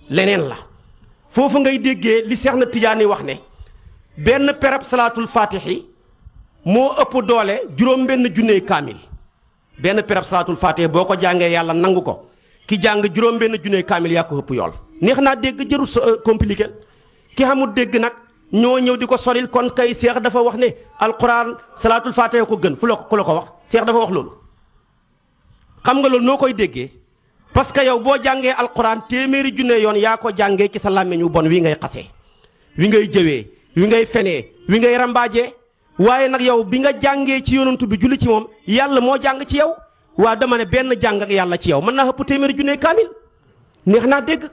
leneen la foofu ngay déggee li Seex na Tijaani wax ne benn perab salaatul faatixi moo ëpp doole juróom benn junney kaamil benn perab salaatul faatixi boo ko jàngee yàlla nangu ko ki jàng juróom benn junney kaamil yaa ko ëpp yool neex naa dégg jërul compliqué ki xamul dégg nag ñoo ñëw di ko solil kon kay Seex dafa wax ne alquran salaatul faatixi ko gën ku la ko wax Seex dafa wax loolu xam nga loolu noo koy déggee parce que yow boo jàngee alquran téeméeri junne yoon yaa ko jàngee ci sa làmmiñ wu bon wi ngay xasee wi ngay jëwee wi ngay fenee wi ngay rambaajee waaye nag yow bi nga jàngee ci yonantu bi julli ci moom yàlla moo jàng ci yow waa dama ne benn jàng ak yàlla ci yow mën naa ëpp téeméeri junne kaamil neex naa dégg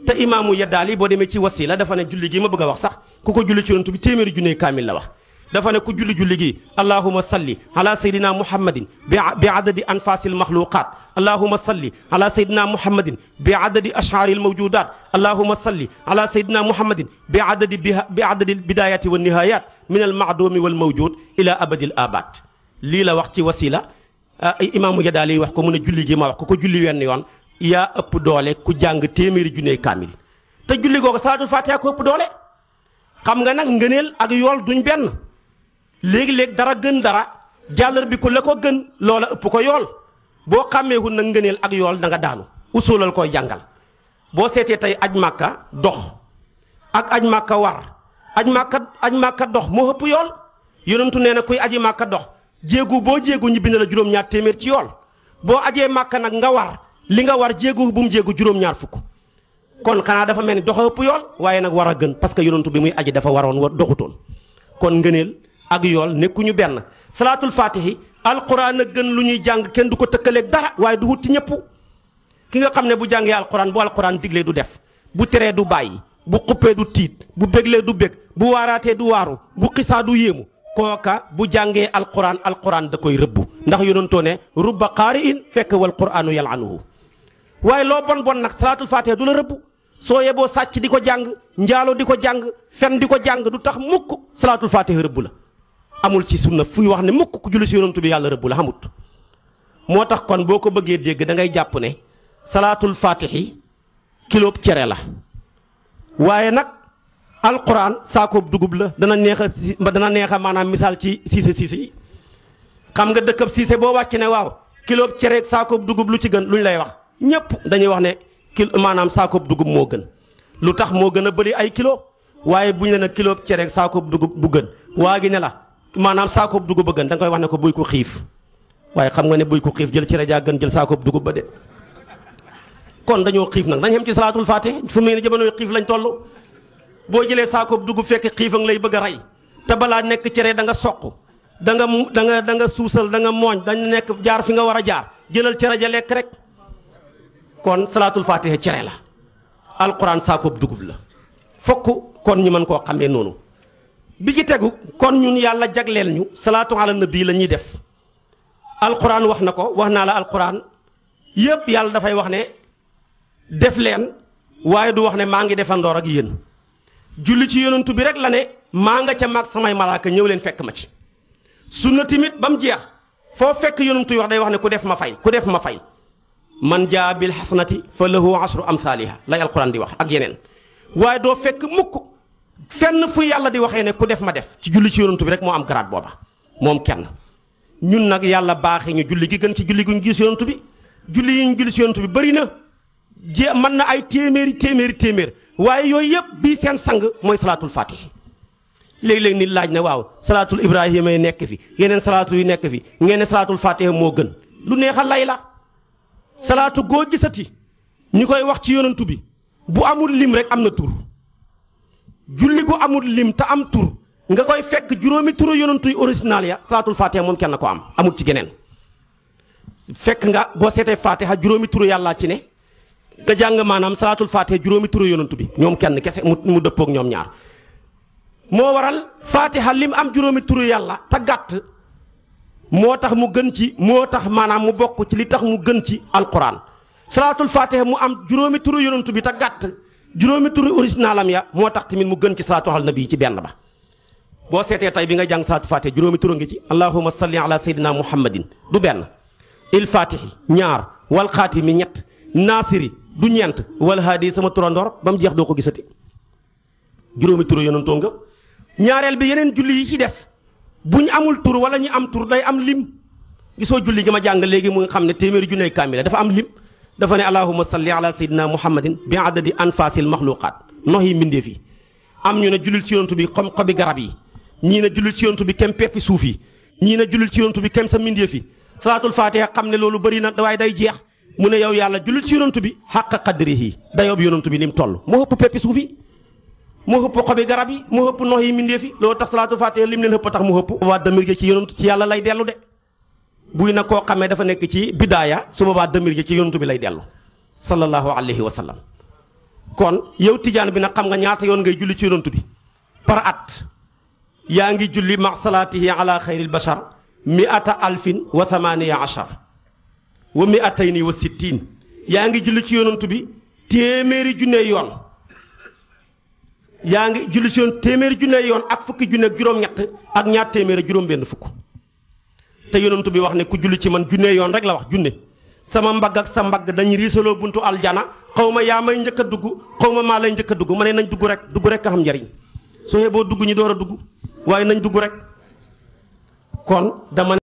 te imaamu Yaddaali boo demee ci wasila dafa ne julli gi ma bëgg a wax sax ku ko julli ci yonantu bi téeméeri junne kaamil la wax dafa ne ku julli gi allahumma salli ala sayyidina muhammadin bi adadi anfasil maxluqat allahumma salli ala sayyidina muhammadin bi adadi ash'aril mawjudat allahumma salli ala sayyidina muhammadin bi adadi bidayati wa nihayat min al ma'dumi wal mawjud ila abadil abad lii la wax ci wasila imaamu Yadaali wax ko mu ne julli gi ma wax ko julli wenn yoon yaa ëpp doole ku jàng téeméeri junne kaamil te julli googu salaatul fatiha ko ëpp doole xam nga nag ngëneel ak yool duñ benn léegi-léeg dara gën dara jàllar bi ko la ko gën loola ëpp ko yool boo xàmmeewul nag ngëneel ak yool da nga daanu usulal koy jàngal boo seetee tey aj màkka dox ak aj màkka war aj màkka dox moo ëpp yool yonentu nee na kuy aji màkka dox jéegu boo jéegu ñu bind la juróom-ñaar téeméer ci yool boo ajee màkka nag nga war li nga war jéegu bu mu jéegu juróom-ñaar fukk kon xanaa dafa mel ni dox ëpp yool waaye nag war a gën parce que yonentu bi muy aji dafa waroon doxutoon kon ngëneel ak yool nekkuñu benn salaatul faatihi alquran a gën lu ñuy jàng kenn du ko tëkkaleeg dara waaye du wut ci ñëpp ki nga xam ne bu jàngee alquran bu alquran diglee du def bu teree du bàyyi bu xuppee du tiit bu béglee du bég bu waaraatee du waaru bu xisaa du yéemu kooka bu jàngee alquran da koy rëbbu ndax yonentoo ne rubba qaari'in fekk wal quranu yal'anuhu waaye loo bon bon nag salaatul faatihi du la rëbbu soo yeboo sàcc di ko jàng njaalo di ko jàng fen di ko jàng du tax mukk salaatul faatihi rëbbu la amul ci sunna fuy wax ne mukk ku julli si yonantu bi yàlla rëbbu la xamut moo tax kon boo ko bëggee dégg da ngay jàpp ne salaatul faatihi kiloob cere la waaye nag alquran saakoob dugub la dana neex a maanaam misaal ci siise yi xam nga dëkkab siise boo wàcc ne waaw kiloob cere ak saakoob dugub lu ci gën luñ lay wax ñépp dañuy wax ne maanaam saakoob dugub moo gën lu tax moo gën a bëri ay kilo waaye buñ la ne kiloob cere ak saakoob dugub bu gën waa gi ne la maanaam saakoob dugub ba gën da nga koy wax ne ko buy ko xiif waaye xam nga ne buy ko xiif jël cere jaa gën jël saakoob dugub ba de kon dañoo xiif nag dañ xem ci salaatul faatihi fu mu ne jamonoy xiif lañ toll boo jëlee saakoob dugub fekk xiif a ngi lay bëgg a rey te balaa nekk cere da nga soq da nga suusal da nga mooñ dañ nekk jaar fi nga war a jaar jëlal cere ja lekk rek kon salaatul faatihi cere la alquran saakoob dugub la fokk kon ñu mën koo xamee noonu bi ci tegu kon ñun yàlla jagleel ñu salaatu ala nabi la ñuy def alquran wax na ko wax naa la alquran yëpp yàlla dafay wax ne def leen waaye du wax ne maa ngi defandoor ak yéen julli ci yonantu bi rek la ne maa nga ca mag samay malaaka ñëw leen fekk ma ci sunna timit ba mu jeex foo fekk yonantu yi wax day wax ne ku def ma fay man jaa bil hasanati fa lahu ashru amsaaliha lay alquran di wax ak yeneen waaye doo fekk mukk fenn fu yàlla di waxee ne ku def ma def ci julli ci yonantu bi rek moo am grade booba moom kenn ñun nag yàlla baaxee ñu julli gi gën ci julli gu ñu gis yonantu bi julli yi ñu julli ci yonantu bi bëri na mën na ay téeméer waaye yooyu yëpp bii seen sang mooy salaatul faatihi léeg-léeg nit laaj na waaw salaatul ibrahima yi nekk fi yeneen salaatu yu nekk fi ngeen ne salaatul faatihi moo gën lu neex a lay la salaatu goo gisati ñi koy wax ci yonantu bi bu amul lim rek am na tur julli gu amul lim te am tur nga koy fekk juróomi turu yonantu yu original ya salaatul faatiha moom kenn ko am amul ci geneen fekk nga boo seetee faatiha juróomi turu yàllaa ci ne nga jàng maanaam salaatul faatiha juróomi turu yonantu bi ñoom kenn kese mu dëppook ñoom ñaar moo waral faatiha lim am juróomi turu yàlla te gàtt moo tax mu gën ci moo tax maanaam mu bokk ci li tax mu gën ci alquran salaatul faatiha mu am juróomi turu yonantu bi te gàtt juróomi turu originalam ya moo tax tamit mu gën ci salaatu ala nabi ci benn ba boo seetee tey bi nga jàng salaatu faatiha juróomi turu ngi ci allahumma salli ala sayyidina muhammadin du benn il faatihi ñaar wal xaatimi ñett naasiri du ñeent wal haadi sama turandoor ba mu jeex doo ko gisati juróomi turu yonantoo nga ñaareel bi yeneen julli yi ci des buñ amul tur wala ñu am tur day am lim gisoo julli gi ma jàng léegi mu nga xam ne téeméeri junney kaamila dafa am lim dafa ne allahumma salli ala sayyidina muhammadin bi adadi anfasil maxluqaat nox yi mbindeef yi am ñu ne jullil ci yonantu bi comme xobi garab yi ñii ne jullil ci yonantu bi kem peppi suuf yi ñii ne jullil ci yonantu bi kem sa mbindeef yi salaatul fatiha xam ne loolu bëri na waaye day jeex mu ne yow yàlla jullil ci yonantu bi xàq qadrihi dayoob yonantu bi ni mu toll moo ëpp peppi suuf yi moo ëpp xobi garab yi moo ëpp nox yi mbindeef yi loolu tax salaatul fatiha lim leen ëpp tax mu ëpp waa damir ja ci yonantu ci yàlla lay dellu de buy na koo xamee dafa nekk ci bidaaya su boobaa damir ja ci yonantu bi lay dellu sallallahu alayhi wa sallam kon yow tijaan bi nag xam nga ñaata yoon ngay julli ci yonantu bi par at yaa ngi julli ma salaatihi ala xayril bashar mi'ata alfin wa thamaniya ashar wa mi'atayni wa sittin yaa ngi julli ci yonantu bi téeméeri junne yoon yaa ngi julli ci yoon téeméeri junne yoon ak fukki junne ak juróom-ñett ak ñaar téeméeri juróom-benn fukk te yonantu bi wax ne ku julli ci man junne yoon rek la wax junne sama mbagg ak sa mbagg dañu riisaloo buntu aljana xaw ma yaa may njëkk a dugg xaw ma maa lay njëkk a dugg ma ne nañ dugg rek a xam njariñ soo boo dugg ñi door a dugg waaye nañ dugg rek kon dama